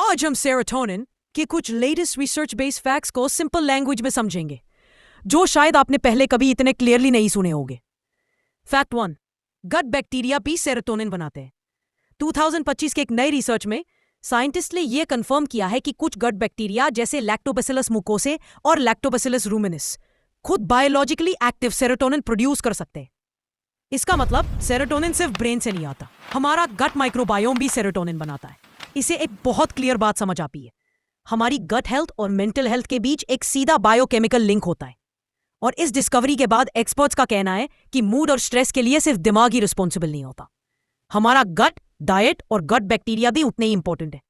आज हम सेरोटोनिन के कुछ लेटेस्ट रिसर्च बेस्ड फैक्ट्स को सिंपल लैंग्वेज में समझेंगे, जो शायद आपने पहले कभी इतने क्लियरली नहीं सुने होंगे। फैक्ट 1, गट बैक्टीरिया भी सेरोटोनिन बनाते हैं। 2025 के एक नए रिसर्च में साइंटिस्ट ने यह कंफर्म किया है कि कुछ गट बैक्टीरिया जैसे लैक्टोबैसिलस मुकोसे और लैक्टोबैसिलस रूमिनिस खुद बायोलॉजिकली एक्टिव सेरोटोनिन प्रोड्यूस कर सकते हैं। इसका मतलब सेरोटोनिन सिर्फ ब्रेन से नहीं आता, हमारा गट माइक्रोबायोम भी सेरोटोनिन बनाता है। इसे एक बहुत क्लियर बात समझ आती है, हमारी गट हेल्थ और मेंटल हेल्थ के बीच एक सीधा बायोकेमिकल लिंक होता है। और इस डिस्कवरी के बाद एक्सपर्ट्स का कहना है कि मूड और स्ट्रेस के लिए सिर्फ दिमाग ही रिस्पॉन्सिबल नहीं होता, हमारा गट, डाइट और गट बैक्टीरिया भी उतने ही इंपॉर्टेंट है।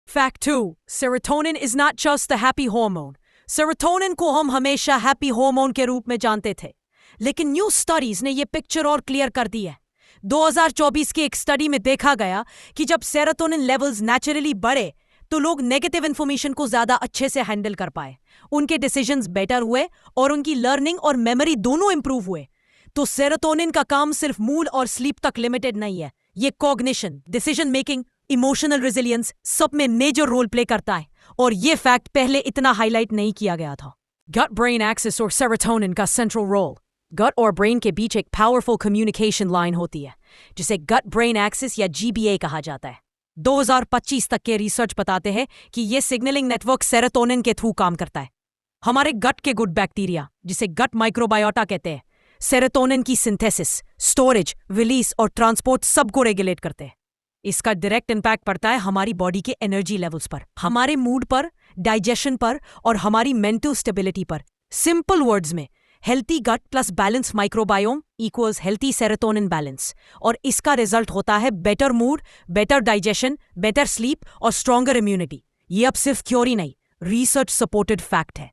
Fact 2, serotonin is not just the happy hormone. Serotonin को हम हमेशा हैप्पी हार्मोन के रूप में जानते थे, लेकिन न्यू स्टडीज ने यह पिक्चर और क्लियर कर दी है। 2024 की एक स्टडी में देखा गया कि जब सेरोटोनिन लेवल्स नेचुरली बढ़े तो लोग नेगेटिव इंफॉर्मेशन को ज्यादा अच्छे से हैंडल कर पाए, उनके डिसीजंस बेटर हुए और उनकी लर्निंग और मेमोरी दोनों इंप्रूव हुए। तो सेरोटोनिन का काम सिर्फ मूड और स्लीप तक लिमिटेड नहीं है, ये cognition, decision making, emotional resilience सब में मेजर रोल प्ले करता है। और ये फैक्ट पहले इतना हाईलाइट नहीं किया गया था। गट ब्रेन एक्सिस और सेरोटोनिन का सेंट्रल रोल। गट और ब्रेन के बीच एक पावरफुल कम्युनिकेशन लाइन होती है, जिसे गट ब्रेन एक्सिस या GBA कहा जाता है। 2025 तक के रिसर्च बताते हैं कि यह सिग्नलिंग नेटवर्क सेरोटोनिन के थ्रू काम करता है। हमारे गट के गुड बैक्टीरिया, जिसे गट माइक्रोबायोटा कहते हैं, सेरोटोनिन की सिंथेसिस, स्टोरेज, रिलीज और ट्रांसपोर्ट सबको रेगुलेट करते हैं। इसका डायरेक्ट इंपैक्ट पड़ता है हमारी बॉडी के एनर्जी लेवल्स पर, हमारे मूड पर, डाइजेशन पर और हमारी मेंटल स्टेबिलिटी पर। सिंपल वर्ड्स में, healthy gut plus balance microbiome equals healthy serotonin balance, और इसका रिजल्ट होता है better mood, better digestion, better sleep और स्ट्रॉन्गर इम्यूनिटी। ये अब सिर्फ थ्योरी नहीं, रिसर्च सपोर्टेड फैक्ट है।